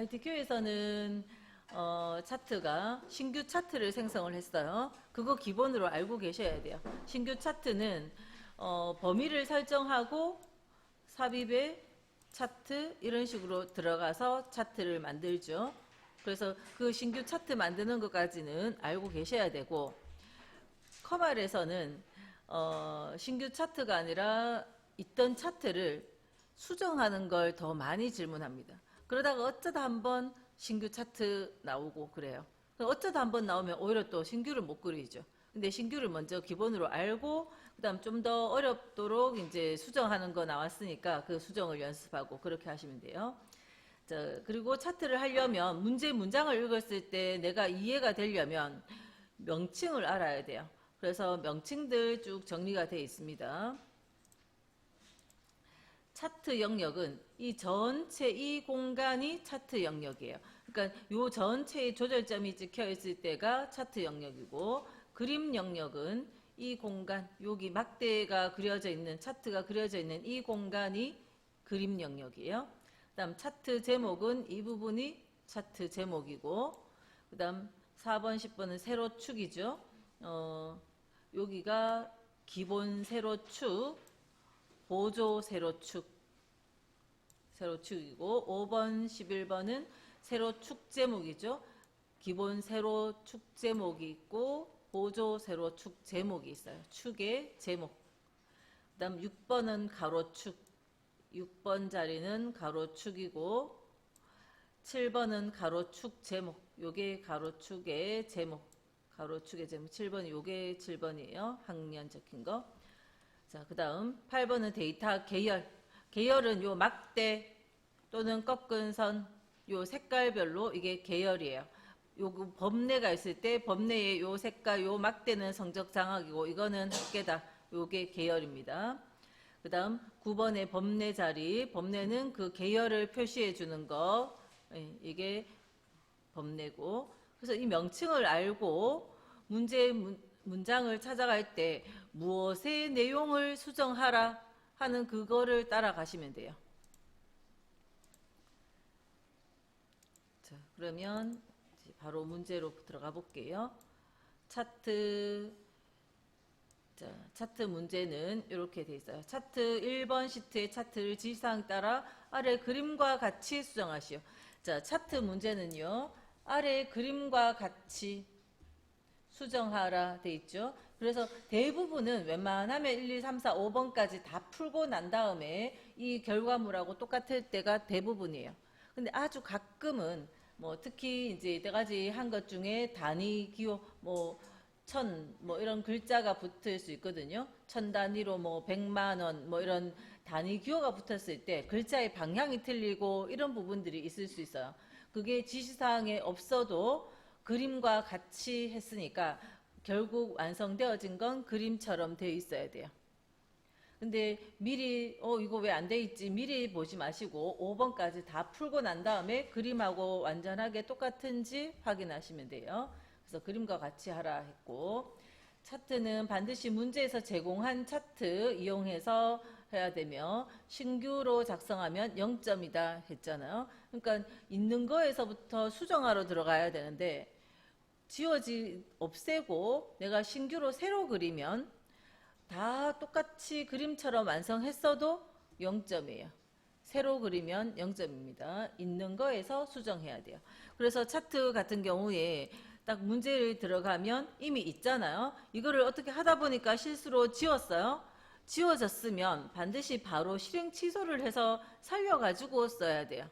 ITQ에서는 차트가 신규 차트를 생성을 했어요. 그거 기본으로 알고 계셔야 돼요. 신규 차트는 범위를 설정하고 삽입에 차트 이런 식으로 들어가서 차트를 만들죠. 그래서 그 신규 차트 만드는 것까지는 알고 계셔야 되고, 커말에서는 신규 차트가 아니라 있던 차트를 수정하는 걸 더 많이 질문합니다. 그러다가 어쩌다 한번 신규 차트 나오고 그래요. 어쩌다 한번 나오면 오히려 또 신규를 못 그리죠. 근데 신규를 먼저 기본으로 알고 그다음 좀 더 어렵도록 이제 수정하는 거 나왔으니까 그 수정을 연습하고 그렇게 하시면 돼요. 자, 그리고 차트를 하려면 문장을 읽었을 때 내가 이해가 되려면 명칭을 알아야 돼요. 그래서 명칭들 쭉 정리가 되어 있습니다. 차트 영역은 이 전체 이 공간이 차트 영역이에요. 그러니까 이 전체의 조절점이 찍혀 있을 때가 차트 영역이고, 그림 영역은 이 공간, 여기 막대가 그려져 있는, 차트가 그려져 있는 이 공간이 그림 영역이에요. 그 다음 차트 제목은 이 부분이 차트 제목이고, 그 다음 4번, 10번은 세로축이죠. 여기가 기본 세로축, 보조 세로축이고, 5번, 11번은 세로축 제목이죠. 기본 세로축 제목이 있고 보조 세로축 제목이 있어요. 축의 제목. 그 다음 6번은 가로축, 6번 자리는 가로축이고, 7번은 가로축 제목, 요게 가로축의 제목, 가로축의 제목 7번이 요게 7번이에요. 학년 적힌 거. 자, 그 다음 8번은 데이터 계열. 계열은 요 막대 또는 꺾은 선, 요 색깔별로 이게 계열이에요. 요 범례가 있을 때 범례의 요 색깔, 요 막대는 성적 장악이고 이거는 합계다. 요게 계열입니다. 그 다음 9번의 범례 자리, 범례는 그 계열을 표시해 주는 거, 이게 범례고. 그래서 이 명칭을 알고 문장을 찾아갈 때 무엇의 내용을 수정하라 하는 그거를 따라가시면 돼요. 자, 그러면 바로 문제로 들어가 볼게요. 차트 문제는 이렇게 돼 있어요. 차트 1번 시트의 차트를 지시사항 따라 아래 그림과 같이 수정하시오. 자, 차트 문제는요, 아래 그림과 같이 수정하라 돼 있죠. 그래서 대부분은 웬만하면 1, 2, 3, 4, 5번까지 다 풀고 난 다음에 이 결과물하고 똑같을 때가 대부분이에요. 근데 아주 가끔은 뭐 특히 이제 이때까지 한 것 중에 단위 기호 뭐 이런 글자가 붙을 수 있거든요. 1000단위로 뭐 100만 원 뭐 이런 단위 기호가 붙었을 때 글자의 방향이 틀리고 이런 부분들이 있을 수 있어요. 그게 지시사항에 없어도 그림과 같이 했으니까 결국 완성되어진 건 그림처럼 되어 있어야 돼요. 근데 미리 이거 왜 안 돼 있지 미리 보지 마시고 5번까지 다 풀고 난 다음에 그림하고 완전하게 똑같은지 확인하시면 돼요. 그래서 그림과 같이 하라 했고, 차트는 반드시 문제에서 제공한 차트 이용해서 해야 되며 신규로 작성하면 0점이다 했잖아요. 그러니까 있는 거에서부터 수정하러 들어가야 되는데 없애고 내가 신규로 새로 그리면 다 똑같이 그림처럼 완성했어도 0점이에요. 새로 그리면 0점입니다. 있는 거에서 수정해야 돼요. 그래서 차트 같은 경우에 딱 문제를 들어가면 이미 있잖아요. 이거를 어떻게 하다 보니까 실수로 지웠어요. 지워졌으면 반드시 바로 실행 취소를 해서 살려가지고 써야 돼요.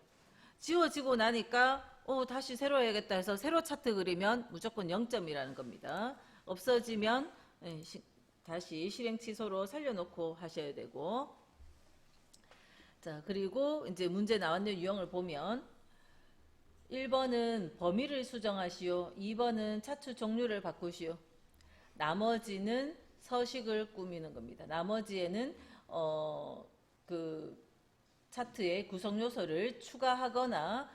지워지고 나니까 다시 새로 해야겠다 해서 새로 차트 그리면 무조건 0점이라는 겁니다. 없어지면 다시 실행 취소로 살려놓고 하셔야 되고. 자, 그리고 이제 문제 나왔는 유형을 보면 1번은 범위를 수정하시오. 2번은 차트 종류를 바꾸시오. 나머지는 서식을 꾸미는 겁니다. 나머지에는 그 차트의 구성 요소를 추가하거나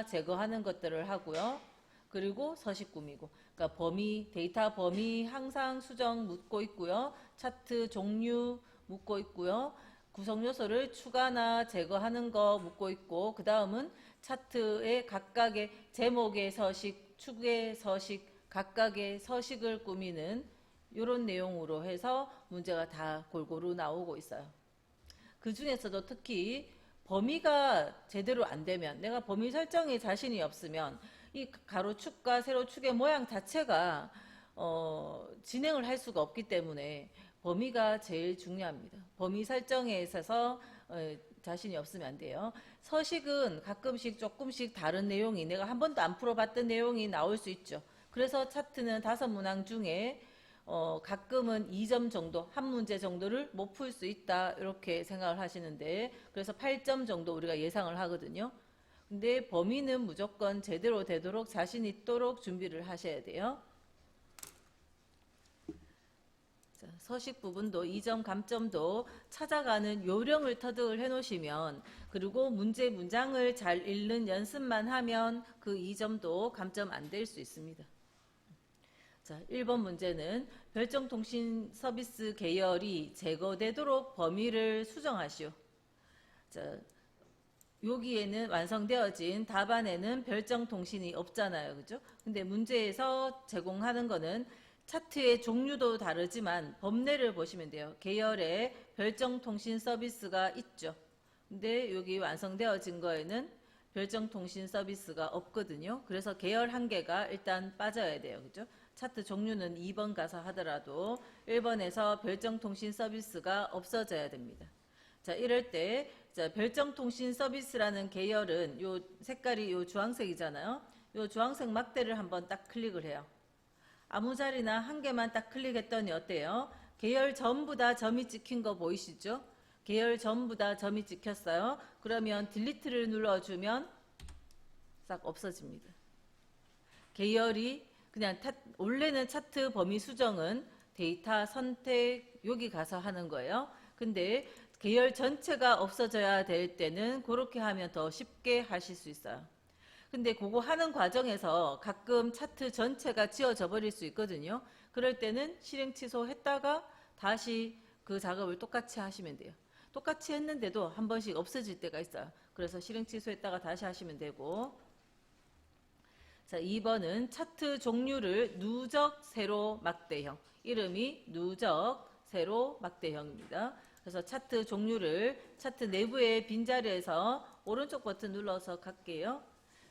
제거하는 것들을 하고요. 그리고 서식 꾸미고. 그러니까 데이터 범위 항상 수정 묻고 있고요. 차트 종류 묻고 있고요. 구성 요소를 추가나 제거하는 거 묻고 있고, 그 다음은 차트의 각각의 제목의 서식, 축의 서식, 각각의 서식을 꾸미는 이런 내용으로 해서 문제가 다 골고루 나오고 있어요. 그 중에서도 특히 범위가 제대로 안 되면, 내가 범위 설정에 자신이 없으면 이 가로축과 세로축의 모양 자체가 진행을 할 수가 없기 때문에 범위가 제일 중요합니다. 범위 설정에 있어서 자신이 없으면 안 돼요. 서식은 가끔씩 조금씩 다른 내용이, 내가 한 번도 안 풀어봤던 내용이 나올 수 있죠. 그래서 차트는 5문항 중에 가끔은 2점 정도, 한 문제 정도를 못 풀 수 있다, 이렇게 생각을 하시는데, 그래서 8점 정도 우리가 예상을 하거든요. 근데 범위는 무조건 제대로 되도록 자신 있도록 준비를 하셔야 돼요. 자, 서식 부분도 2점 감점도 찾아가는 요령을 터득을 해 놓으시면, 그리고 문장을 잘 읽는 연습만 하면 그 2점도 감점 안 될 수 있습니다. 자, 1번 문제는 별정통신 서비스 계열이 제거되도록 범위를 수정하시오. 자, 여기에는 완성되어진 답안에는 별정통신이 없잖아요. 그죠? 근데 문제에서 제공하는 거는 차트의 종류도 다르지만 법례를 보시면 돼요. 계열에 별정통신 서비스가 있죠. 근데 여기 완성되어진 거에는 별정통신 서비스가 없거든요. 그래서 계열 한 개가 일단 빠져야 돼요. 그죠? 차트 종류는 2번 가서 하더라도 1번에서 별정통신 서비스가 없어져야 됩니다. 자, 이럴 때 자, 별정통신 서비스라는 계열은 요 색깔이 요 주황색이잖아요. 요 주황색 막대를 한번 딱 클릭을 해요. 아무 자리나 한 개만 딱 클릭했더니 어때요? 계열 전부 다 점이 찍힌 거 보이시죠? 계열 전부 다 점이 찍혔어요. 그러면 딜리트를 눌러주면 싹 없어집니다. 계열이 그냥 원래는 차트 범위 수정은 데이터 선택 여기 가서 하는 거예요. 근데 계열 전체가 없어져야 될 때는 그렇게 하면 더 쉽게 하실 수 있어요. 근데 그거 하는 과정에서 가끔 차트 전체가 지워져 버릴 수 있거든요. 그럴 때는 실행 취소했다가 다시 그 작업을 똑같이 하시면 돼요. 똑같이 했는데도 한 번씩 없어질 때가 있어요. 그래서 실행 취소했다가 다시 하시면 되고. 자, 2번은 차트 종류를 누적 세로 막대형. 이름이 누적 세로 막대형입니다. 그래서 차트 종류를 차트 내부의 빈자리에서 오른쪽 버튼 눌러서 갈게요.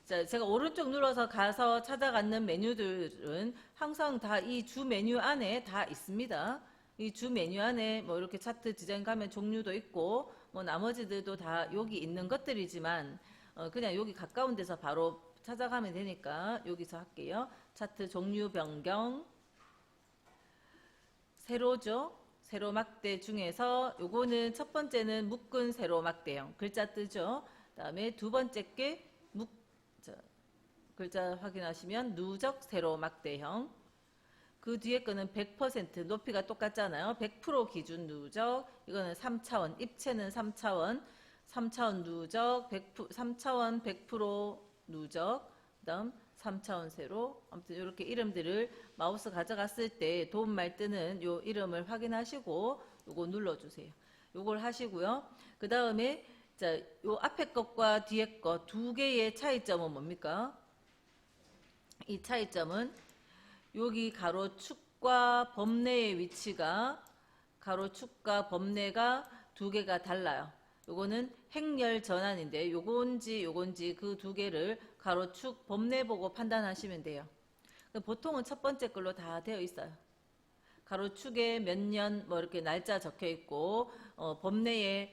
자, 제가 오른쪽 눌러서 가서 찾아가는 메뉴들은 항상 다 이 주 메뉴 안에 다 있습니다. 이 주 메뉴 안에 뭐 이렇게 차트 디자인 가면 종류도 있고 뭐 나머지들도 다 여기 있는 것들이지만 그냥 여기 가까운 데서 바로 찾아가면 되니까 여기서 할게요. 차트 종류 변경 세로죠. 세로 막대 중에서 요거는 첫 번째는 묶은 세로 막대형 글자 뜨죠. 그다음에 두 번째 게 글자 확인하시면 누적 세로 막대형. 그 뒤에 거는 100% 높이가 똑같잖아요. 100% 기준 누적. 이거는 3차원 입체는 3차원 누적 3차원 100% 누적. 그다음 3차원 세로. 아무튼 이렇게 이름들을 마우스 가져갔을 때 도움말 뜨는 요 이름을 확인하시고 요거 눌러주세요. 요걸 하시고요. 그 다음에 자, 요 앞에 것과 뒤에 것 두 개의 차이점은 뭡니까? 이 차이점은 여기 가로축과 범례의 위치가 가로축과 범례가 두 개가 달라요. 요거는 행렬 전환인데 요건지 그 두 개를 가로축 범례 보고 판단하시면 돼요. 보통은 첫 번째 걸로 다 되어 있어요. 가로축에 몇 년 뭐 이렇게 날짜 적혀 있고 범례에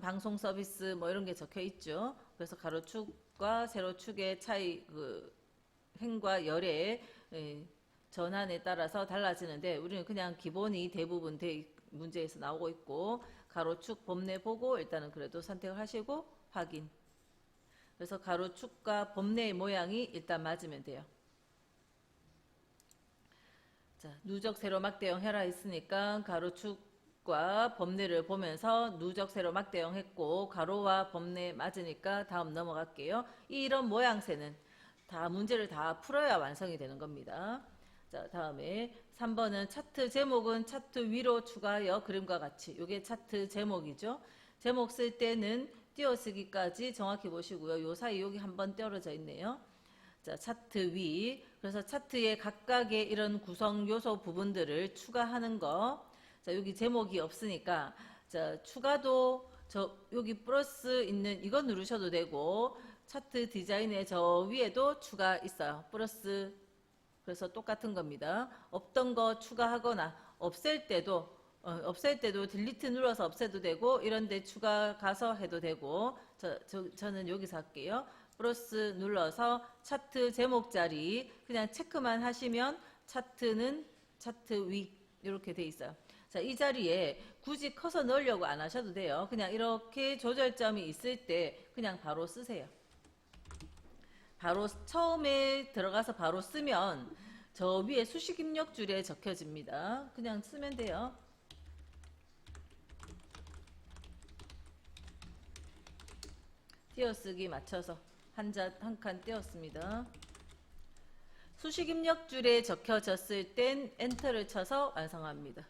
방송 서비스 뭐 이런 게 적혀 있죠. 그래서 가로축과 세로축의 차이 그 행과 열의 전환에 따라서 달라지는데 우리는 그냥 기본이 대부분 문제에서 나오고 있고 가로축 범례 보고 일단은 그래도 선택을 하시고 확인. 그래서 가로축과 범례의 모양이 일단 맞으면 돼요. 자, 누적 세로 막대형 해라 했으니까 가로축과 범례를 보면서 누적 세로 막대형 했고 가로와 범례 맞으니까 다음 넘어갈게요. 이런 모양새는 다 문제를 다 풀어야 완성이 되는 겁니다. 자, 다음에 3번은 차트 제목은 차트 위로 추가하여 그림과 같이. 이게 차트 제목이죠. 제목 쓸 때는 띄어쓰기까지 정확히 보시고요. 요 사이 여기 한번 떨어져 있네요. 자, 차트 위. 그래서 차트의 각각의 이런 구성 요소 부분들을 추가하는 거. 자, 여기 제목이 없으니까 자, 추가도 여기 플러스 있는 이거 누르셔도 되고 차트 디자인의 저 위에도 추가 있어요. 플러스. 그래서 똑같은 겁니다. 없던 거 추가하거나 없앨 때도 딜리트 눌러서 없애도 되고 이런 데 추가 가서 해도 되고 저는 여기서 할게요. 플러스 눌러서 차트 제목 자리 그냥 체크만 하시면 차트는 차트 위 이렇게 돼 있어요. 자, 이 자리에 굳이 커서 넣으려고 안 하셔도 돼요. 그냥 이렇게 조절점이 있을 때 그냥 바로 쓰세요. 바로 처음에 들어가서 바로 쓰면 저 위에 수식 입력줄에 적혀집니다. 그냥 쓰면 돼요. 띄어쓰기 맞춰서 한 칸 띄었습니다. 수식 입력줄에 적혀졌을 땐 엔터를 쳐서 완성합니다.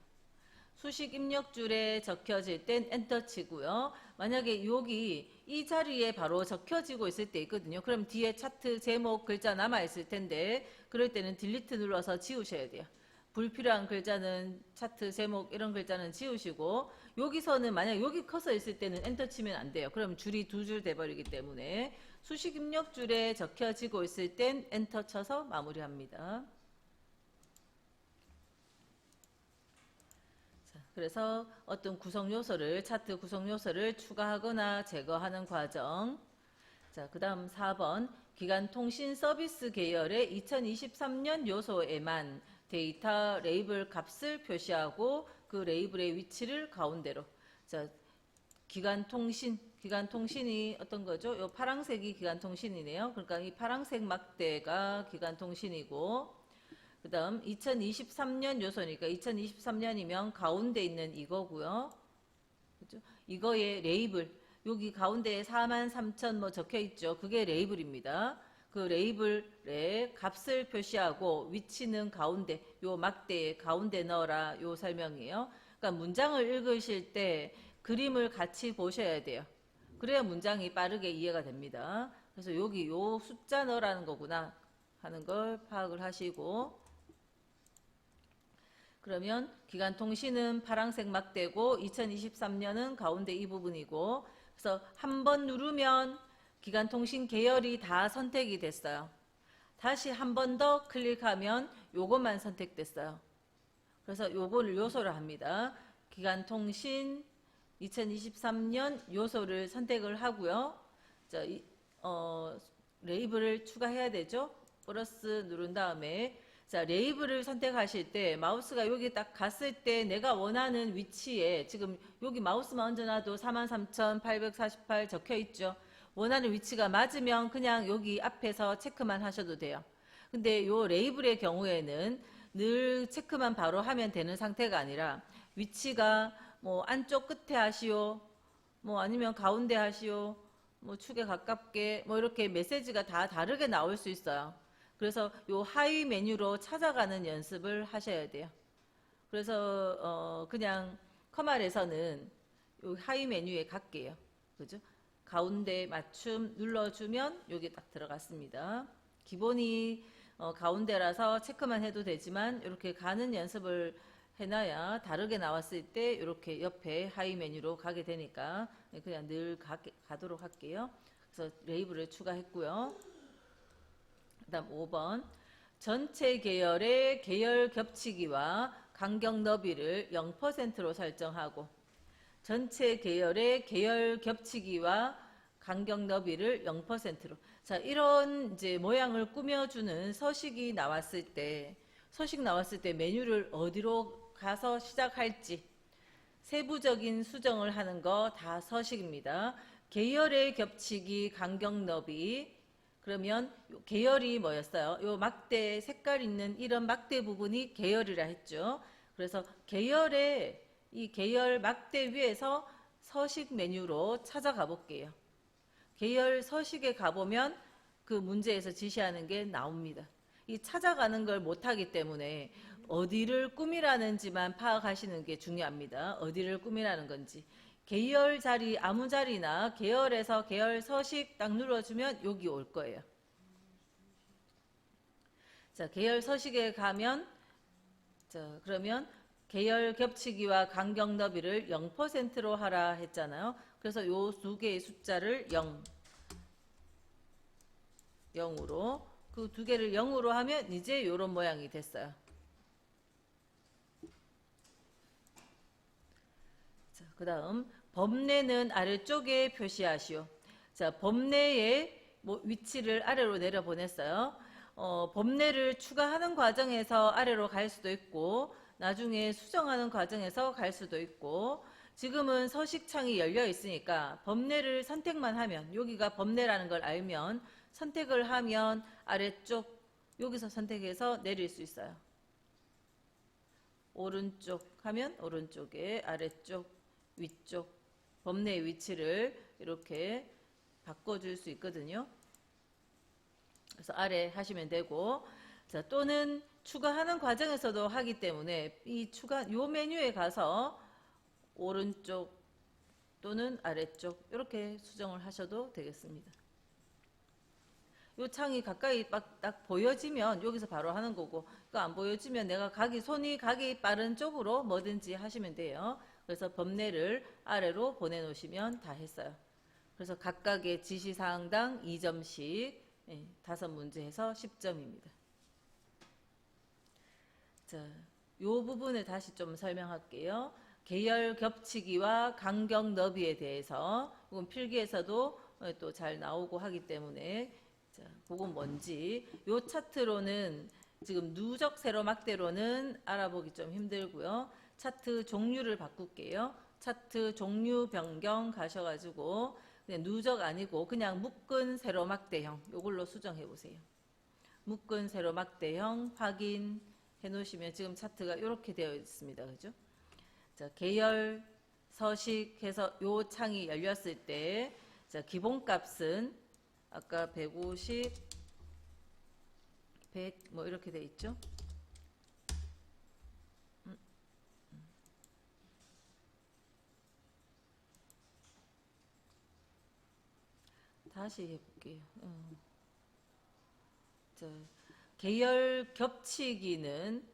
수식 입력줄에 적혀질 땐 엔터 치고요. 만약에 여기 이 자리에 바로 적혀지고 있을 때 있거든요. 그럼 뒤에 차트 제목 글자 남아 있을 텐데 그럴 때는 딜리트 눌러서 지우셔야 돼요. 불필요한 글자는 차트 제목 이런 글자는 지우시고 여기서는 만약 여기 커서 있을 때는 엔터 치면 안 돼요. 그럼 줄이 두 줄 돼버리기 때문에 수식 입력줄에 적혀지고 있을 땐 엔터 쳐서 마무리합니다. 그래서 어떤 구성 요소를 차트 구성 요소를 추가하거나 제거하는 과정. 자, 그다음 4번 기간 통신 서비스 계열의 2023년 요소에만 데이터 레이블 값을 표시하고 그 레이블의 위치를 가운데로. 자, 기간 통신이 어떤 거죠? 요 파란색이 기간 통신이네요. 그러니까 이 파란색 막대가 기간 통신이고 그 다음 2023년 요소니까 2023년이면 가운데 있는 이거고요. 그죠? 이거의 레이블 여기 가운데에 43,000 뭐 적혀 있죠. 그게 레이블입니다. 그 레이블의 값을 표시하고 위치는 가운데 요 막대의 가운데 넣어라 요 설명이에요. 그러니까 문장을 읽으실 때 그림을 같이 보셔야 돼요. 그래야 문장이 빠르게 이해가 됩니다. 그래서 여기 요 숫자 넣으라는 거구나 하는 걸 파악을 하시고 그러면 기간통신은 파란색 막대고 2023년은 가운데 이 부분이고 그래서 한 번 누르면 기간통신 계열이 다 선택이 됐어요. 다시 한 번 더 클릭하면 요것만 선택됐어요. 그래서 요거를 요소를 합니다. 기간통신 2023년 요소를 선택을 하고요. 자, 레이블을 추가해야 되죠. 플러스 누른 다음에 자, 레이블을 선택하실 때 마우스가 여기 딱 갔을 때 내가 원하는 위치에 지금 여기 마우스만 얹어놔도 43,848 적혀 있죠. 원하는 위치가 맞으면 그냥 여기 앞에서 체크만 하셔도 돼요. 근데 요 레이블의 경우에는 늘 체크만 바로 하면 되는 상태가 아니라 위치가 뭐 안쪽 끝에 하시오, 뭐 아니면 가운데 하시오, 뭐 축에 가깝게 뭐 이렇게 메시지가 다 다르게 나올 수 있어요. 그래서 요 하위 메뉴로 찾아가는 연습을 하셔야 돼요. 그래서 그냥 커말에서는 요 하위 메뉴에 갈게요. 그죠? 가운데 맞춤 눌러주면 여기 딱 들어갔습니다. 기본이 가운데라서 체크만 해도 되지만 이렇게 가는 연습을 해놔야 다르게 나왔을 때 이렇게 옆에 하위 메뉴로 가게 되니까 그냥 늘 가도록 할게요. 그래서 레이블을 추가했고요. 그 다음 5번 전체 계열의 계열 겹치기와 간격 너비를 0%로 설정하고 전체 계열의 계열 겹치기와 간격 너비를 0%로 자 이런 이제 모양을 꾸며주는 서식이 나왔을 때 메뉴를 어디로 가서 시작할지 세부적인 수정을 하는 거 다 서식입니다. 계열의 겹치기 간격 너비 그러면 계열이 뭐였어요? 요 막대 색깔 있는 이런 막대 부분이 계열이라 했죠. 그래서 이 계열 막대 위에서 서식 메뉴로 찾아가 볼게요. 계열 서식에 가보면 그 문제에서 지시하는 게 나옵니다. 이 찾아가는 걸 못하기 때문에 어디를 꾸미라는지만 파악하시는 게 중요합니다. 어디를 꾸미라는 건지. 계열 자리, 아무 자리나 계열에서 계열 서식 딱 눌러주면 여기 올 거예요. 자, 계열 서식에 가면, 자, 그러면 계열 겹치기와 간격 너비를 0%로 하라 했잖아요. 그래서 요 두 개의 숫자를 0으로, 그 두 개를 0으로 하면 이제 이런 모양이 됐어요. 자, 그 다음 범례는 아래쪽에 표시하시오. 자, 범례의 위치를 아래로 내려 보냈어요. 범례를 추가하는 과정에서 아래로 갈 수도 있고 나중에 수정하는 과정에서 갈 수도 있고, 지금은 서식창이 열려 있으니까 범례를 선택만 하면, 여기가 범례라는 걸 알면 선택을 하면 아래쪽 여기서 선택해서 내릴 수 있어요. 오른쪽 하면 오른쪽에, 아래쪽, 위쪽 범례의 위치를 이렇게 바꿔줄 수 있거든요. 그래서 아래 하시면 되고, 자, 또는 추가하는 과정에서도 하기 때문에 요 메뉴에 가서 오른쪽 또는 아래쪽 이렇게 수정을 하셔도 되겠습니다. 요 창이 가까이 딱 보여지면 여기서 바로 하는 거고, 안 보여지면 내가 손이 가기 빠른 쪽으로 뭐든지 하시면 돼요. 그래서 범례를 아래로 보내놓으시면 다 했어요. 그래서 각각의 지시사항당 2점씩 5문제 해서 10점입니다. 자, 요 부분을 다시 좀 설명할게요. 계열 겹치기와 간격 너비에 대해서, 이건 필기에서도 또 잘 나오고 하기 때문에, 자, 그건 뭔지 요 차트로는 지금 누적 세로막대로는 알아보기 좀 힘들고요. 차트 종류를 바꿀게요. 차트 종류 변경 가셔가지고 그냥 누적 아니고 그냥 묶은 세로막대형 요걸로 수정해 보세요. 묶은 세로막대형 확인해 놓으시면 지금 차트가 이렇게 되어 있습니다. 그죠? 자, 계열 서식해서 요 창이 열렸을 때, 자, 기본값은 아까 150, 100 뭐 이렇게 돼 있죠? 다시 해볼게요. 자, 계열 겹치기는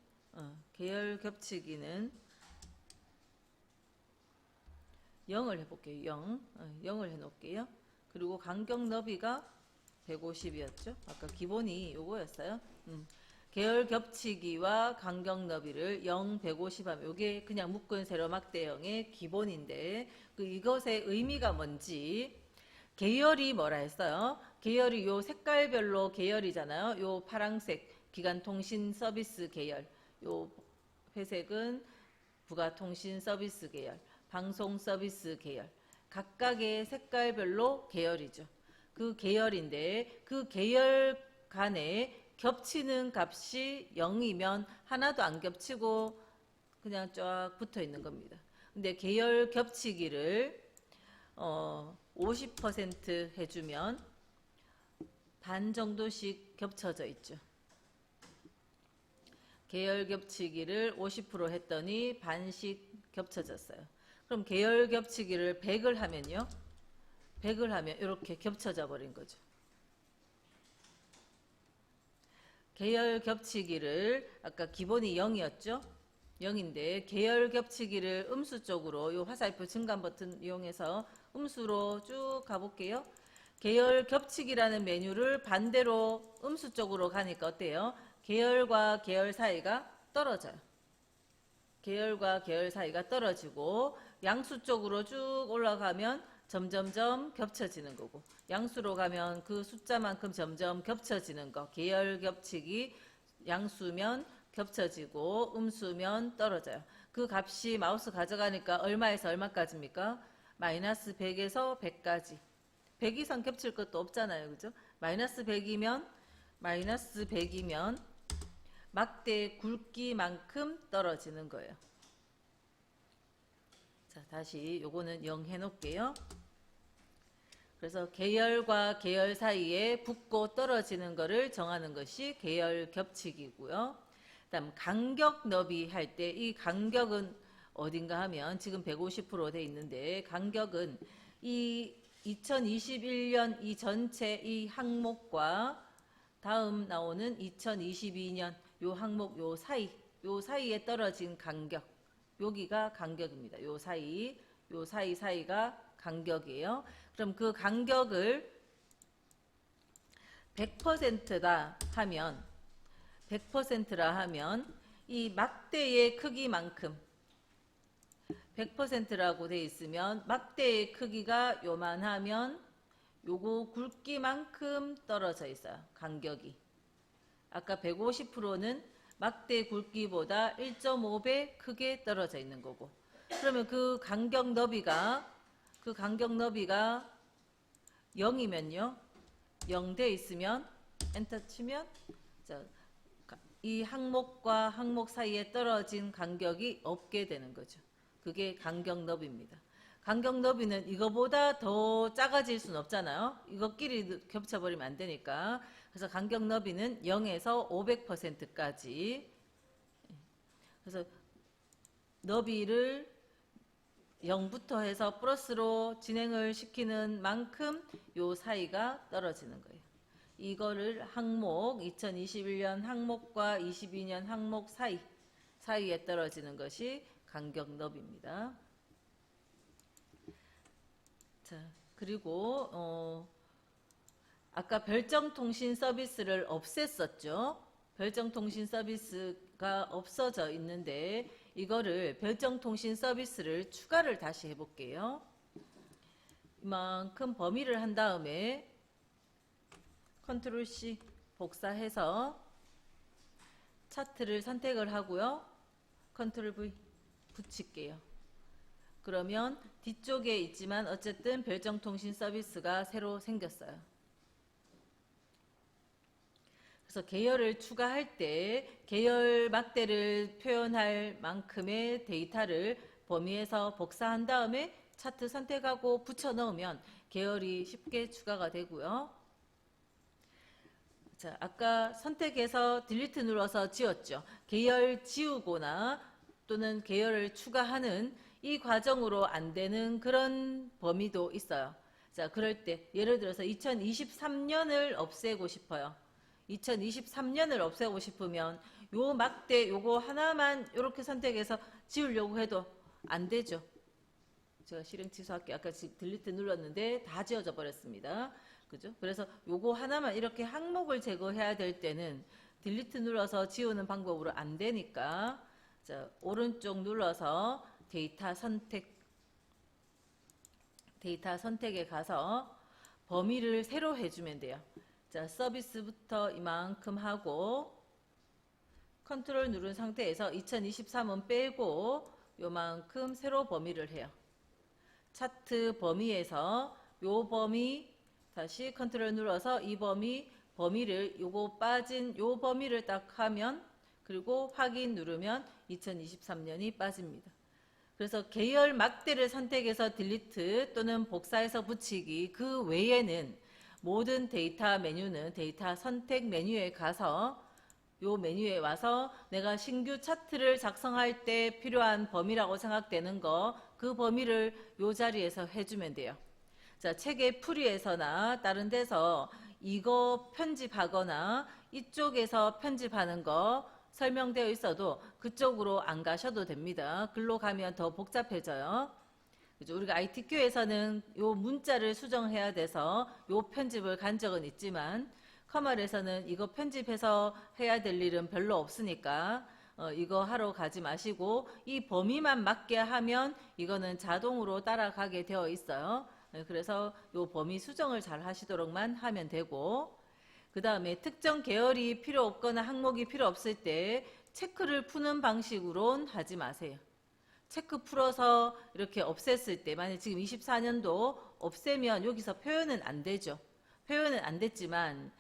0을 해볼게요. 0을 해놓을게요. 그리고 간격 너비가 150이었죠. 아까 기본이 요거였어요. 계열 겹치기와 간격 너비를 0, 150 하면 요게 그냥 묶은 세로막대형의 기본인데, 이것의 의미가 뭔지, 계열이 뭐라 했어요? 계열이 요 색깔별로 계열이잖아요. 요 파랑색 기간통신 서비스 계열, 요 회색은 부가통신 서비스 계열, 방송 서비스 계열, 각각의 색깔별로 계열이죠. 그 계열인데 그 계열 간에 겹치는 값이 0이면 하나도 안 겹치고 그냥 쫙 붙어 있는 겁니다. 근데 계열 겹치기를 50% 해주면 반 정도씩 겹쳐져 있죠. 계열 겹치기를 50% 했더니 반씩 겹쳐졌어요. 그럼 계열 겹치기를 100을 하면요. 100을 하면 이렇게 겹쳐져 버린 거죠. 계열 겹치기를 아까 기본이 0이었죠. 0인데 계열 겹치기를 음수 쪽으로 요 화살표 증감 버튼 이용해서 음수로 쭉 가볼게요. 계열 겹치기라는 메뉴를 반대로 음수 쪽으로 가니까 어때요? 계열과 계열 사이가 떨어져요. 계열과 계열 사이가 떨어지고 양수 쪽으로 쭉 올라가면 점점점 겹쳐지는 거고, 양수로 가면 그 숫자만큼 점점 겹쳐지는 거. 계열 겹치기 양수면 겹쳐지고 음수면 떨어져요. 그 값이 마우스 가져가니까 얼마에서 얼마까지입니까? 마이너스 100에서 100까지. 100 이상 겹칠 것도 없잖아요. 그죠? 마이너스 100이면 막대 굵기만큼 떨어지는 거예요. 자, 다시 요거는 0 해놓을게요. 그래서 계열과 계열 사이에 붙고 떨어지는 거를 정하는 것이 계열 겹치기고요. 그다음 간격 너비 할 때 이 간격은 어딘가 하면 지금 150% 돼 있는데 간격은 이 2021년 이 전체 이 항목과 다음 나오는 2022년 요 항목 요 사이에 떨어진 간격, 여기가 간격입니다. 요 사이가 간격이에요. 그럼 그 간격을 100%다 하면 100%라 하면 이 막대의 크기만큼 100%라고 돼 있으면 막대의 크기가 요만하면 요거 굵기만큼 떨어져 있어요. 간격이. 아까 150%는 막대 굵기보다 1.5배 크게 떨어져 있는 거고. 그러면 그 간격 너비가 0이면요. 0 돼 있으면 엔터 치면 이 항목과 항목 사이에 떨어진 간격이 없게 되는 거죠. 그게 간격 너비입니다. 간격 너비는 이거보다 더 작아질 수는 없잖아요. 이거끼리 겹쳐버리면 안 되니까. 그래서 간격 너비는 0에서 500%까지. 그래서 너비를 0부터 해서 플러스로 진행을 시키는 만큼 요 사이가 떨어지는 거예요. 이거를 항목 2021년 항목과 22년 항목 사이에 떨어지는 것이 간격 너비입니다. 자, 그리고 아까 별정통신 서비스를 없앴었죠. 별정통신 서비스가 없어져 있는데 이거를 별정통신 서비스를 추가를 다시 해볼게요. 이만큼 범위를 한 다음에 컨트롤 C 복사해서 차트를 선택을 하고요. 컨트롤 V 붙일게요. 그러면 뒤쪽에 있지만 어쨌든 별정통신 서비스가 새로 생겼어요. 그래서 계열을 추가할 때 계열 막대를 표현할 만큼의 데이터를 범위에서 복사한 다음에 차트 선택하고 붙여 넣으면 계열이 쉽게 추가가 되고요. 자, 아까 선택해서 딜리트 눌러서 지웠죠. 계열 지우거나 또는 계열을 추가하는 이 과정으로 안 되는 그런 범위도 있어요. 자, 그럴 때 예를 들어서 2023년을 없애고 싶어요. 2023년을 없애고 싶으면 요 막대 요거 하나만 이렇게 선택해서 지우려고 해도 안 되죠. 제가 실행 취소할게요. 아까 딜리트 눌렀는데 다 지워져 버렸습니다. 그죠? 그래서 요거 하나만 이렇게 항목을 제거해야 될 때는 딜리트 눌러서 지우는 방법으로 안 되니까 자, 오른쪽 눌러서 데이터 선택에 가서 범위를 새로 해주면 돼요. 자, 서비스부터 이만큼 하고 컨트롤 누른 상태에서 2023은 빼고 요만큼 새로 범위를 해요. 차트 범위에서 요 범위 다시 컨트롤 눌러서 이 범위를 요거 빠진 요 범위를 딱 하면 그리고 확인 누르면 2023년이 빠집니다. 그래서 계열 막대를 선택해서 딜리트 또는 복사해서 붙이기 그 외에는 모든 데이터 메뉴는 데이터 선택 메뉴에 가서 요 메뉴에 와서 내가 신규 차트를 작성할 때 필요한 범위라고 생각되는 거 그 범위를 요 자리에서 해주면 돼요. 자, 책의 풀이에서나 다른 데서 이거 편집하거나 이쪽에서 편집하는 거 설명되어 있어도 그쪽으로 안 가셔도 됩니다. 글로 가면 더 복잡해져요. 그죠? 우리가 ITQ에서는 요 문자를 수정해야 돼서 요 편집을 간 적은 있지만 커멀에서는 이거 편집해서 해야 될 일은 별로 없으니까 이거 하러 가지 마시고 이 범위만 맞게 하면 이거는 자동으로 따라가게 되어 있어요. 그래서 요 범위 수정을 잘 하시도록만 하면 되고 그 다음에 특정 계열이 필요 없거나 항목이 필요 없을 때 체크를 푸는 방식으론 하지 마세요. 체크 풀어서 이렇게 없앴을 때 만약 지금 24년도 없애면 여기서 표현은 안 되죠. 표현은 안 됐지만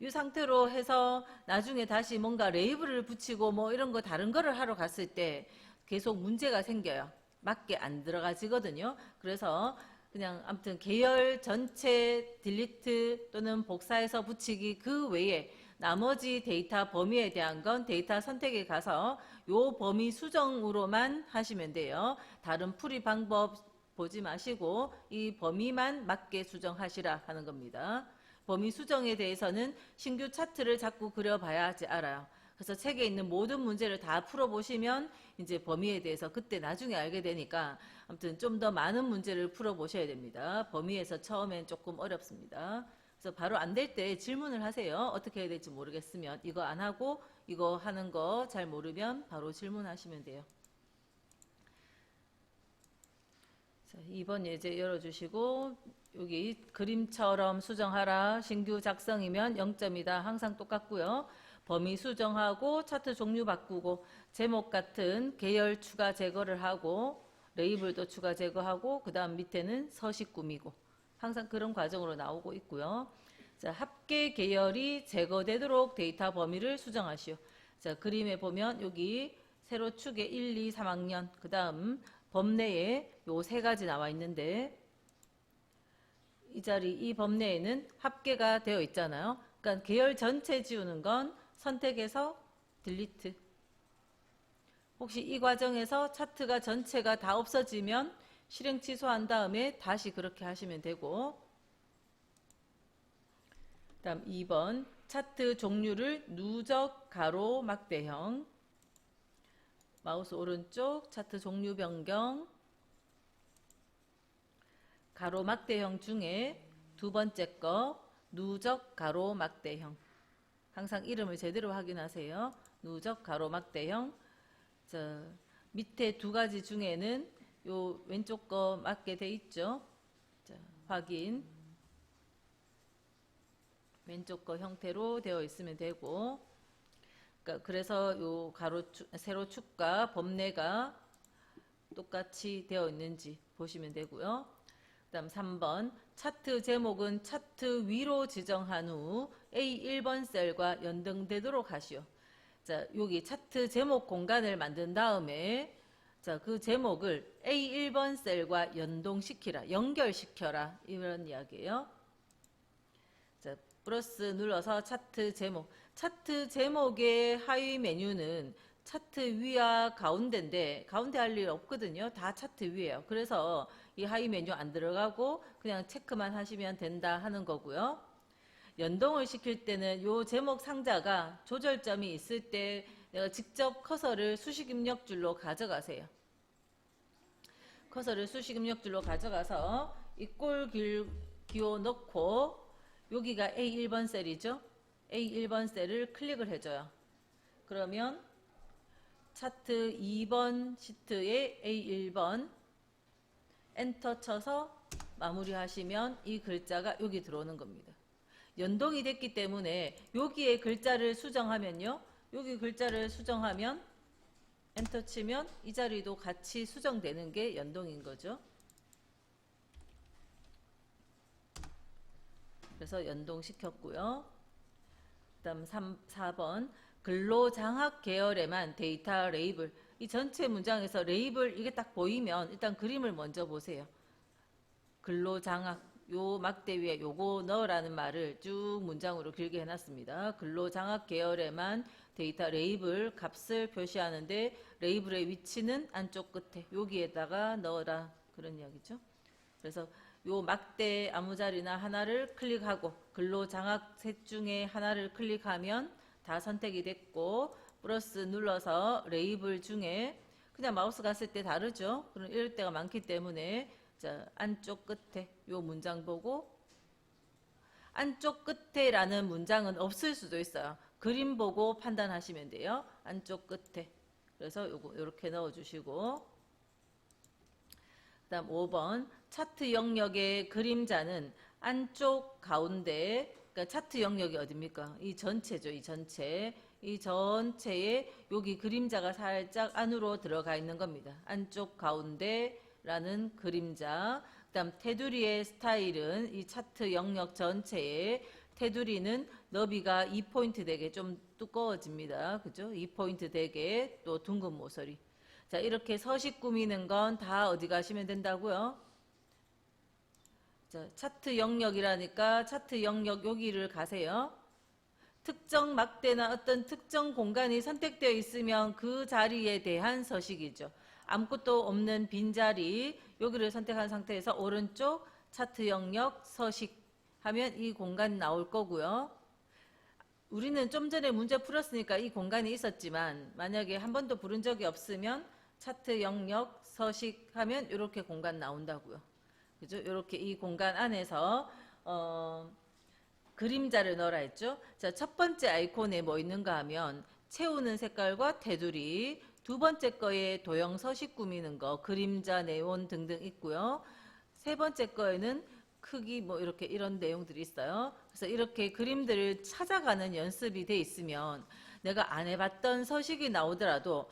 이 상태로 해서 나중에 다시 뭔가 레이블을 붙이고 뭐 이런 거 다른 거를 하러 갔을 때 계속 문제가 생겨요. 맞게 안 들어가지거든요. 그래서 그냥 아무튼 계열 전체 딜리트 또는 복사해서 붙이기 그 외에 나머지 데이터 범위에 대한 건 데이터 선택에 가서 요 범위 수정으로만 하시면 돼요. 다른 풀이 방법 보지 마시고 이 범위만 맞게 수정하시라 하는 겁니다. 범위 수정에 대해서는 신규 차트를 자꾸 그려봐야지 알아요. 그래서 책에 있는 모든 문제를 다 풀어보시면 이제 범위에 대해서 그때 나중에 알게 되니까 아무튼 좀 더 많은 문제를 풀어보셔야 됩니다. 범위에서 처음엔 조금 어렵습니다. 그래서 바로 안 될 때 질문을 하세요. 어떻게 해야 될지 모르겠으면 이거 안 하고 이거 하는 거 잘 모르면 바로 질문하시면 돼요. 자, 2번 예제 열어주시고 여기 그림처럼 수정하라. 신규 작성이면 0점이다. 항상 똑같고요. 범위 수정하고 차트 종류 바꾸고 제목 같은 계열 추가 제거를 하고 레이블도 추가 제거하고 그 다음 밑에는 서식 꾸미고 항상 그런 과정으로 나오고 있고요. 자, 합계 계열이 제거되도록 데이터 범위를 수정하시오. 자, 그림에 보면 여기 세로 축에 1, 2, 3학년 그 다음 범내에 요 세 가지 나와 있는데 이 자리 이 범내에는 합계가 되어 있잖아요. 그러니까 계열 전체 지우는 건 선택해서 딜리트. 혹시 이 과정에서 차트가 전체가 다 없어지면 실행 취소한 다음에 다시 그렇게 하시면 되고 다음 2번 차트 종류를 누적 가로 막대형 마우스 오른쪽 차트 종류 변경 가로 막대형 중에 두 번째 거 누적 가로 막대형 항상 이름을 제대로 확인하세요. 누적 가로 막대형 자, 밑에 두 가지 중에는 요 왼쪽 거 맞게 돼 있죠. 자, 확인 왼쪽 거 형태로 되어 있으면 되고 그러니까 그래서 요 가로 세로 축과 범례가 똑같이 되어 있는지 보시면 되고요. 그다음 3번 차트 제목은 차트 위로 지정한 후 A1번 셀과 연동되도록 하시오. 자, 여기 차트 제목 공간을 만든 다음에 자, 그 제목을 A1번 셀과 연동시키라, 연결시켜라 이런 이야기예요. 자, 플러스 눌러서 차트 제목. 차트 제목의 하위 메뉴는 차트 위와 가운데인데 가운데 할 일 없거든요. 다 차트 위에요. 그래서 이 하위 메뉴 안 들어가고 그냥 체크만 하시면 된다 하는 거고요. 연동을 시킬 때는 요 제목 상자가 조절점이 있을 때 내가 직접 커서를 수식 입력줄로 가져가세요. 커서를 수식 입력줄로 가져가서 이 꼴 기호 넣고 여기가 A1번 셀이죠. A1번 셀을 클릭을 해줘요. 그러면 차트 2번 시트에 A1번 엔터 쳐서 마무리하시면 이 글자가 여기 들어오는 겁니다. 연동이 됐기 때문에 여기에 글자를 수정하면요. 여기 글자를 수정하면 엔터 치면 이 자리도 같이 수정되는 게 연동인 거죠. 그래서 연동시켰고요. 그 다음 4번 근로장학 계열에만 데이터 레이블 이 전체 문장에서 레이블 이게 딱 보이면 일단 그림을 먼저 보세요. 근로장학 요 막대 위에 요거 넣으라는 말을 쭉 문장으로 길게 해놨습니다. 근로장학 계열에만 데이터 레이블 값을 표시하는데 레이블의 위치는 안쪽 끝에 여기에다가 넣어라 그런 이야기죠. 그래서 요 막대 아무 자리나 하나를 클릭하고 근로장학 셋 중에 하나를 클릭하면 다 선택이 됐고 플러스 눌러서 레이블 중에 그냥 마우스 갔을 때 다르죠. 그럼 이럴 때가 많기 때문에 자, 안쪽 끝에 요 문장 보고 안쪽 끝에라는 문장은 없을 수도 있어요. 그림 보고 판단하시면 돼요. 안쪽 끝에. 그래서 요거 이렇게 넣어주시고 그다음 5번 차트 영역의 그림자는 안쪽 가운데 그러니까 차트 영역이 어딥니까? 이 전체죠. 이 전체. 이 전체에 여기 그림자가 살짝 안으로 들어가 있는 겁니다. 안쪽 가운데라는 그림자. 그다음 테두리의 스타일은 이 차트 영역 전체에 테두리는 너비가 2포인트 되게 좀 두꺼워집니다. 그죠? 2포인트 되게 또 둥근 모서리. 자, 이렇게 서식 꾸미는 건 다 어디 가시면 된다고요? 자, 차트 영역이라니까 차트 영역 여기를 가세요. 특정 막대나 어떤 특정 공간이 선택되어 있으면 그 자리에 대한 서식이죠. 아무것도 없는 빈자리 여기를 선택한 상태에서 오른쪽 차트 영역 서식 하면 이 공간 나올 거고요. 우리는 좀 전에 문제 풀었으니까 이 공간이 있었지만 만약에 한 번도 부른 적이 없으면 차트 영역 서식 하면 이렇게 공간 나온다고요. 그죠? 이렇게 이 공간 안에서 그림자를 넣어라 했죠. 자, 첫 번째 아이콘에 뭐 있는가 하면 채우는 색깔과 테두리, 두 번째 거에 도형 서식 꾸미는 거, 그림자, 네온 등등 있고요. 세 번째 거에는 크기 뭐 이렇게 이런 내용들이 있어요. 그래서 이렇게 그림들을 찾아가는 연습이 돼 있으면 내가 안 해봤던 서식이 나오더라도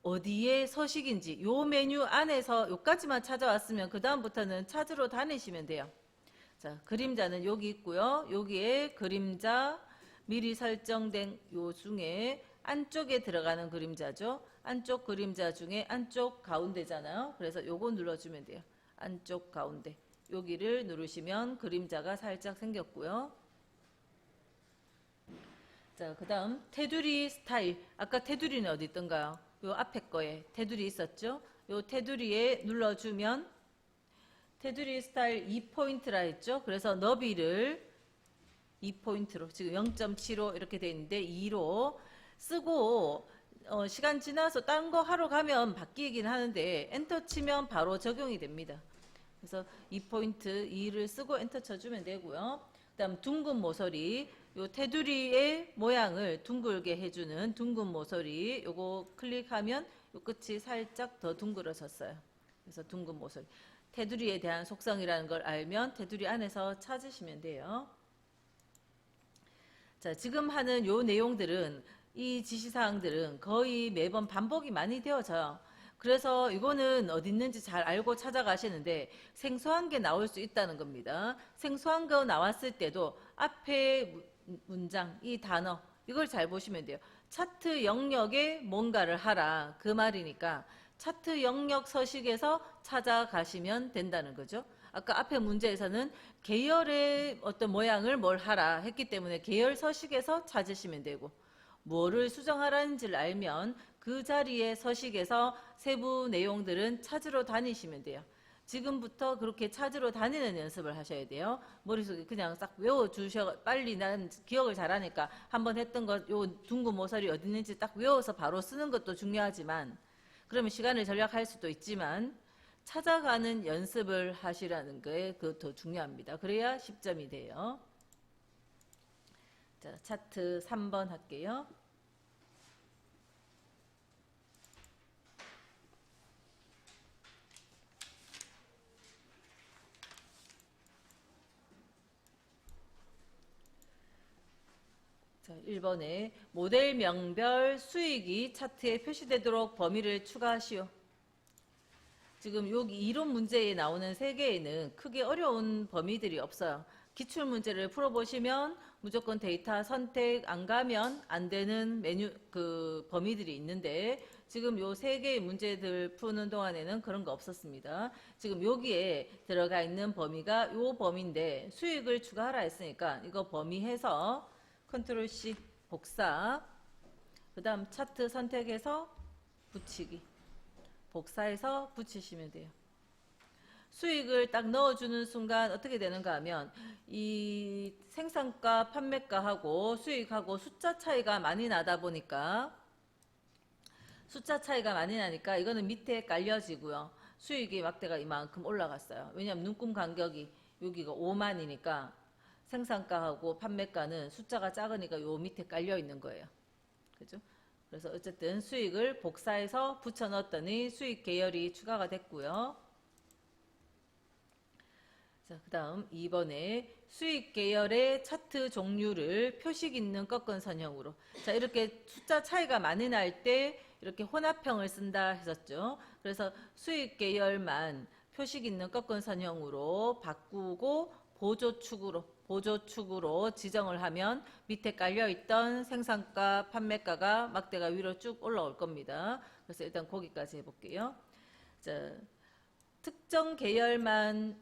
어디에 서식인지 요 메뉴 안에서 요까지만 찾아왔으면 그 다음부터는 찾으러 다니시면 돼요. 자, 그림자는 여기 있고요. 여기에 그림자 미리 설정된 요 중에 안쪽에 들어가는 그림자죠. 안쪽 그림자 중에 안쪽 가운데잖아요. 그래서 요거 눌러주면 돼요. 안쪽 가운데. 여기를 누르시면 그림자가 살짝 생겼고요. 자, 그 다음 테두리 스타일. 아까 테두리는 어디 있던가요? 요 앞에 거에 테두리 있었죠? 요 테두리에 눌러주면 테두리 스타일 2포인트라 했죠? 그래서 너비를 2포인트로 지금 0.75 이렇게 돼 있는데 2로 쓰고 시간 지나서 딴 거 하러 가면 바뀌긴 하는데 엔터 치면 바로 적용이 됩니다. 그래서 2포인트 2를 쓰고 엔터 쳐주면 되고요. 그 다음 둥근 모서리 요 테두리의 모양을 둥글게 해주는 둥근 모서리 요거 클릭하면 요 끝이 살짝 더 둥그러졌어요. 그래서 둥근 모서리 테두리에 대한 속성이라는 걸 알면 테두리 안에서 찾으시면 돼요. 자, 지금 하는 요 내용들은 이 지시사항들은 거의 매번 반복이 많이 되어져요. 그래서 이거는 어디 있는지 잘 알고 찾아가시는데 생소한 게 나올 수 있다는 겁니다. 생소한 거 나왔을 때도 앞에 문장, 이 단어 이걸 잘 보시면 돼요. 차트 영역에 뭔가를 하라 그 말이니까 차트 영역 서식에서 찾아가시면 된다는 거죠. 아까 앞에 문제에서는 계열의 어떤 모양을 뭘 하라 했기 때문에 계열 서식에서 찾으시면 되고 뭐를 수정하라는지를 알면 그 자리의 서식에서 세부 내용들은 찾으러 다니시면 돼요. 지금부터 그렇게 찾으러 다니는 연습을 하셔야 돼요. 머릿속에 그냥 싹 외워주셔. 빨리 난 기억을 잘하니까 한번 했던 것, 요 둥근 모서리 어디 있는지 딱 외워서 바로 쓰는 것도 중요하지만 그러면 시간을 절약할 수도 있지만 찾아가는 연습을 하시라는 게 그 더 중요합니다. 그래야 10점이 돼요. 자, 차트 3번 할게요. 자, 1번에 모델명별 수익이 차트에 표시되도록 범위를 추가하시오. 지금 여기 이론 문제에 나오는 3개에는 크게 어려운 범위들이 없어요. 기출문제를 풀어보시면 무조건 데이터 선택 안 가면 안 되는 메뉴 그 범위들이 있는데 지금 요 3개의 문제들 푸는 동안에는 그런 거 없었습니다. 지금 여기에 들어가 있는 범위가 요 범위인데 수익을 추가하라 했으니까 이거 범위해서 컨트롤 C 복사 그 다음 차트 선택해서 붙이기 복사해서 붙이시면 돼요. 수익을 딱 넣어주는 순간 어떻게 되는가 하면 이 생산가 판매가하고 수익하고 숫자 차이가 많이 나다 보니까 숫자 차이가 많이 나니까 이거는 밑에 깔려지고요. 수익이 막대가 이만큼 올라갔어요. 왜냐하면 눈금 간격이 여기가 5만이니까 생산가하고 판매가는 숫자가 작으니까 요 밑에 깔려 있는 거예요. 그죠? 그래서 어쨌든 수익을 복사해서 붙여 넣었더니 수익 계열이 추가가 됐고요. 자, 그 다음 2번에 수익 계열의 차트 종류를 표식 있는 꺾은 선형으로. 자, 이렇게 숫자 차이가 많이 날 때 이렇게 혼합형을 쓴다 했었죠. 그래서 수익 계열만 표식 있는 꺾은 선형으로 바꾸고 보조축으로 지정을 하면 밑에 깔려있던 생산가, 판매가가 막대가 위로 쭉 올라올 겁니다. 그래서 일단 거기까지 해볼게요. 자, 특정 계열만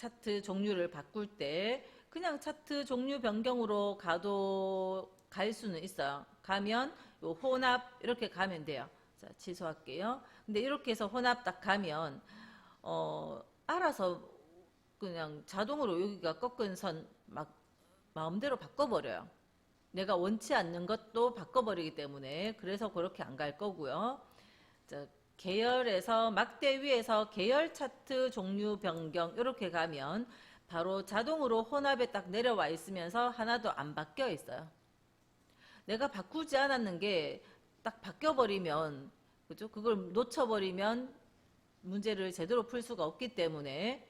차트 종류를 바꿀 때 그냥 차트 종류 변경으로 가도 갈 수는 있어요. 가면 요 혼합 이렇게 가면 돼요. 자, 취소할게요. 근데 이렇게 해서 혼합 딱 가면 알아서 그냥 자동으로 여기가 꺾은 선 막 마음대로 바꿔버려요. 내가 원치 않는 것도 바꿔버리기 때문에 그래서 그렇게 안 갈 거고요. 자, 계열에서 막대 위에서 계열 차트 종류 변경 이렇게 가면 바로 자동으로 혼합에 딱 내려와 있으면서 하나도 안 바뀌어 있어요. 내가 바꾸지 않았는 게 딱 바뀌어 버리면 그죠? 그걸 놓쳐버리면 문제를 제대로 풀 수가 없기 때문에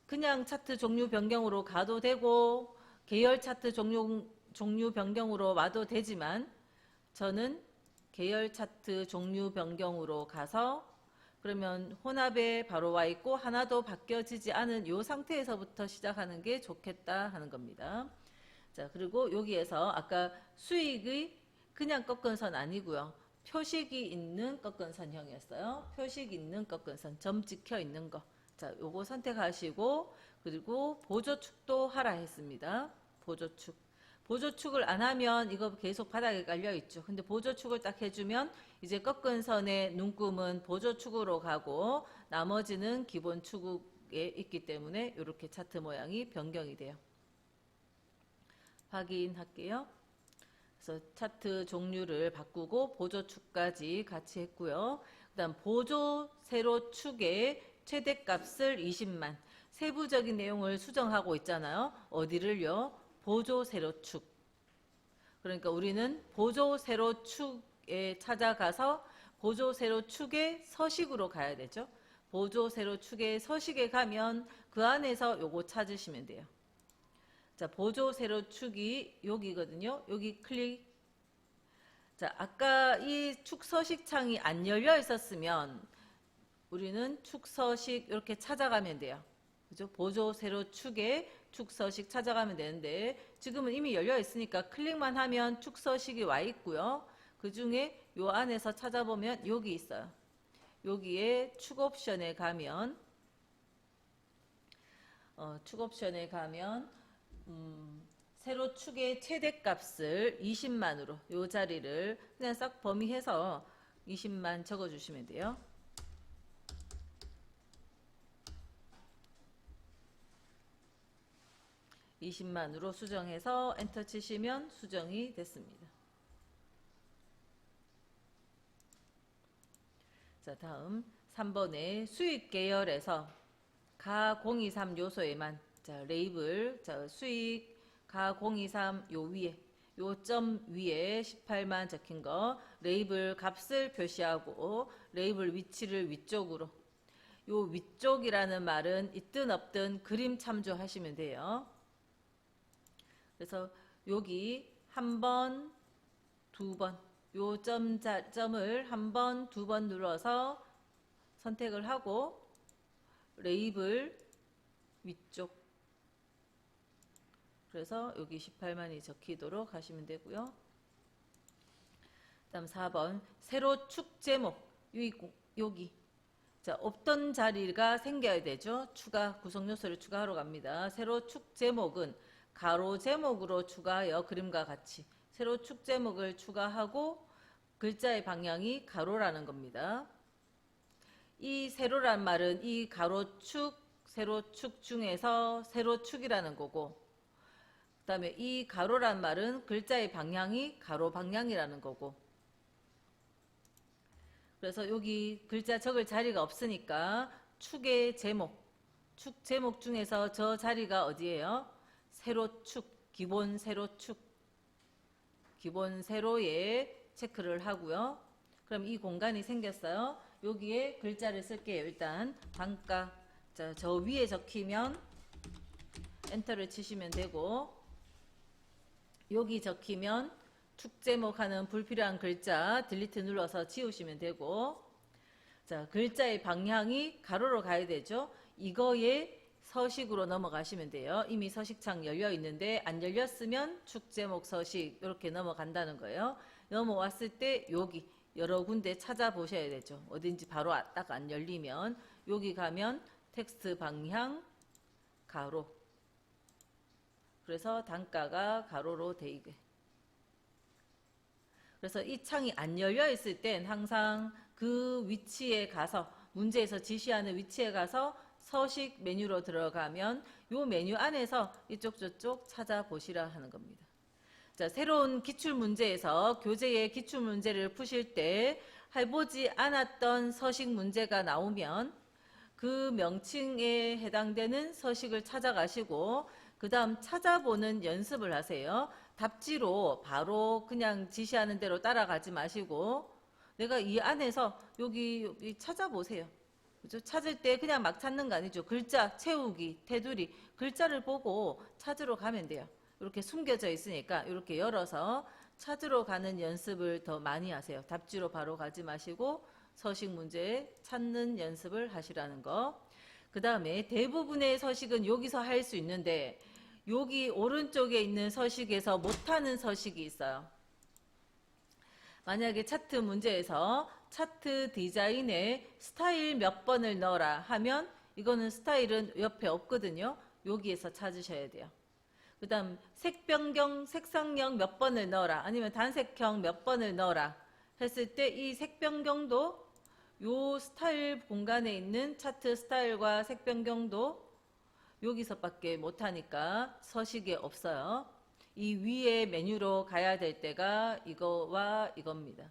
그냥 차트 종류 변경으로 가도 되고 계열 차트 종류 변경으로 와도 되지만 저는 계열 차트 종류 변경으로 가서 그러면 혼합에 바로 와 있고 하나도 바뀌어지지 않은 이 상태에서부터 시작하는 게 좋겠다 하는 겁니다. 자, 그리고 여기에서 아까 수익의 그냥 꺾은 선 아니고요. 표식이 있는 꺾은 선형이었어요. 표식 있는 꺾은 선, 점 찍혀 있는 거. 자, 요거 선택하시고 그리고 보조축도 하라 했습니다. 보조축. 보조축을 안 하면 이거 계속 바닥에 깔려 있죠. 근데 보조축을 딱 해주면 이제 꺾은 선의 눈금은 보조축으로 가고 나머지는 기본 축에 있기 때문에 이렇게 차트 모양이 변경이 돼요. 확인할게요. 그래서 차트 종류를 바꾸고 보조축까지 같이 했고요. 그 다음 보조 세로 축의 최대값을 20만. 세부적인 내용을 수정하고 있잖아요. 어디를요? 보조 세로축. 그러니까 우리는 보조 세로축에 찾아가서 보조 세로축의 서식으로 가야 되죠. 보조 세로축의 서식에 가면 그 안에서 요거 찾으시면 돼요. 자, 보조 세로축이 여기거든요. 여기 클릭. 자, 아까 이 축 서식 창이 안 열려 있었으면 우리는 축 서식 이렇게 찾아가면 돼요. 그죠? 보조 세로축에 축 서식 찾아가면 되는데 지금은 이미 열려 있으니까 클릭만 하면 축 서식이 와 있고요. 그 중에 요 안에서 찾아보면 여기 있어요. 여기에 축 옵션에 가면 세로 축의 최대값을 20만으로 요 자리를 그냥 싹 범위해서 20만 적어주시면 돼요. 20만으로 수정해서 엔터 치시면 수정이 됐습니다. 자, 다음 3번에 수익 계열에서 가 023 요소에만 자, 레이블 자, 수익 가 023 요 위에 요 점 위에 18만 적힌 거 레이블 값을 표시하고 레이블 위치를 위쪽으로 요 위쪽이라는 말은 있든 없든 그림 참조하시면 돼요. 그래서 여기 한 번, 두 번, 요 점을 한 번, 두 번 눌러서 선택을 하고 레이블 위쪽. 그래서 여기 18만이 적히도록 하시면 되고요. 다음 4번 세로 축 제목 여기 자, 없던 자리가 생겨야 되죠. 추가 구성 요소를 추가하러 갑니다. 세로 축 제목은 가로 제목으로 추가하여 그림과 같이 세로 축 제목을 추가하고 글자의 방향이 가로라는 겁니다. 이 세로란 말은 이 가로축, 세로축 중에서 세로축이라는 거고 그 다음에 이 가로란 말은 글자의 방향이 가로 방향이라는 거고 그래서 여기 글자 적을 자리가 없으니까 축의 제목, 축 제목 중에서 저 자리가 어디예요? 세로축, 기본 세로축, 기본 세로에 체크를 하고요. 그럼 이 공간이 생겼어요. 여기에 글자를 쓸게요. 일단 단가, 자, 저 위에 적히면 엔터를 치시면 되고 여기 적히면 축 제목하는 불필요한 글자 딜리트 눌러서 지우시면 되고 자, 글자의 방향이 가로로 가야 되죠. 이거에 서식으로 넘어가시면 돼요. 이미 서식창 열려 있는데 안 열렸으면 축 제목 서식 이렇게 넘어간다는 거예요. 넘어왔을 때 여기 여러 군데 찾아보셔야 되죠. 어딘지 바로 딱 안 열리면 여기 가면 텍스트 방향 가로. 그래서 단가가 가로로 돼 있게. 그래서 이 창이 안 열려 있을 땐 항상 그 위치에 가서 문제에서 지시하는 위치에 가서 서식 메뉴로 들어가면 요 메뉴 안에서 이쪽 저쪽 찾아보시라 하는 겁니다. 자, 새로운 기출문제에서 교재의 기출문제를 푸실 때 해보지 않았던 서식 문제가 나오면 그 명칭에 해당되는 서식을 찾아가시고 그 다음 찾아보는 연습을 하세요. 답지로 바로 그냥 지시하는 대로 따라가지 마시고 내가 이 안에서 여기 찾아보세요. 그죠? 찾을 때 그냥 막 찾는 거 아니죠. 글자 채우기, 테두리, 글자를 보고 찾으러 가면 돼요. 이렇게 숨겨져 있으니까 이렇게 열어서 찾으러 가는 연습을 더 많이 하세요. 답지로 바로 가지 마시고 서식 문제 찾는 연습을 하시라는 거. 그 다음에 대부분의 서식은 여기서 할 수 있는데 여기 오른쪽에 있는 서식에서 못하는 서식이 있어요. 만약에 차트 문제에서 차트 디자인에 스타일 몇 번을 넣어라 하면 이거는 스타일은 옆에 없거든요. 여기에서 찾으셔야 돼요. 그 다음 색 변경, 색상형 몇 번을 넣어라 아니면 단색형 몇 번을 넣어라 했을 때 이 색 변경도 요 스타일 공간에 있는 차트 스타일과 색 변경도 여기서밖에 못하니까 서식에 없어요. 이 위에 메뉴로 가야 될 때가 이거와 이겁니다.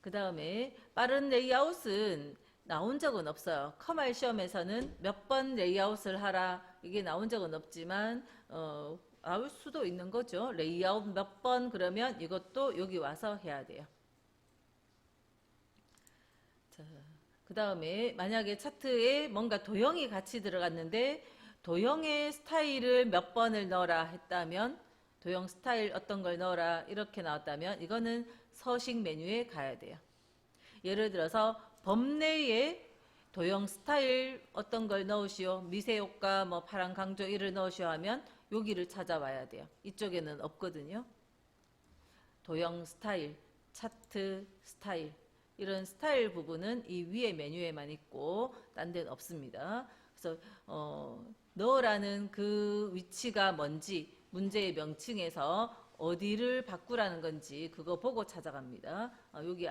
그 다음에 빠른 레이아웃은 나온 적은 없어요. 커말 시험에서는 몇 번 레이아웃을 하라 이게 나온 적은 없지만 나올 수도 있는 거죠. 레이아웃 몇 번 그러면 이것도 여기 와서 해야 돼요. 자, 그 다음에 만약에 차트에 뭔가 도형이 같이 들어갔는데 도형의 스타일을 몇 번을 넣어라 했다면 도형 스타일 어떤 걸 넣어라 이렇게 나왔다면 이거는 서식 메뉴에 가야 돼요. 예를 들어서 범내에 도형 스타일 어떤 걸 넣으시오 미세효과 뭐 파란 강조 이를 넣으시오 하면 여기를 찾아와야 돼요. 이쪽에는 없거든요. 도형 스타일, 차트 스타일 이런 스타일 부분은 이 위에 메뉴에만 있고 딴 데는 없습니다. 그래서 넣으라는 그 위치가 뭔지 문제의 명칭에서 어디를 바꾸라는 건지 그거 보고 찾아갑니다. 여기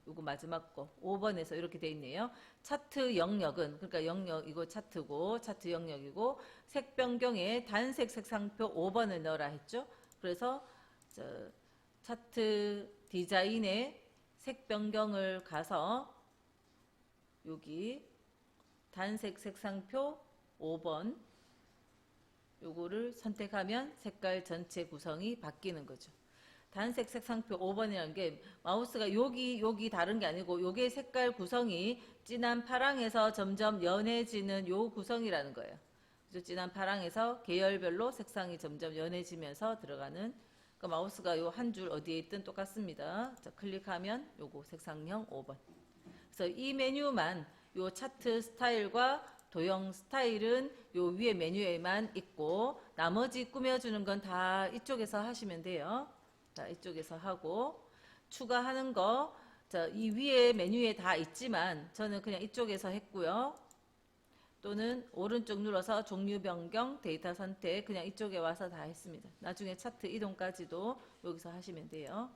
요거 마지막 거 5번에서 이렇게 돼 있네요. 차트 영역은 그러니까 영역 이거 차트고 차트 영역이고 색 변경에 단색 색상표 5번을 넣어라 했죠. 그래서 차트 디자인에 색 변경을 가서 여기 단색 색상표 5번 요거를 선택하면 색깔 전체 구성이 바뀌는 거죠. 단색 색상표 5번이라는 게 마우스가 여기 다른 게 아니고 요게 색깔 구성이 진한 파랑에서 점점 연해지는 요 구성이라는 거예요. 그래서 진한 파랑에서 계열별로 색상이 점점 연해지면서 들어가는 그러니까 마우스가 요 한 줄 어디에 있든 똑같습니다. 자, 클릭하면 요거 색상형 5번. 그래서 이 메뉴만 요 차트 스타일과 도형 스타일은 요 위에 메뉴에만 있고 나머지 꾸며주는 건 다 이쪽에서 하시면 돼요. 자, 이쪽에서 하고 추가하는 거 이 위에 메뉴에 다 있지만 저는 그냥 이쪽에서 했고요. 또는 오른쪽 눌러서 종류 변경, 데이터 선택 그냥 이쪽에 와서 다 했습니다. 나중에 차트 이동까지도 여기서 하시면 돼요.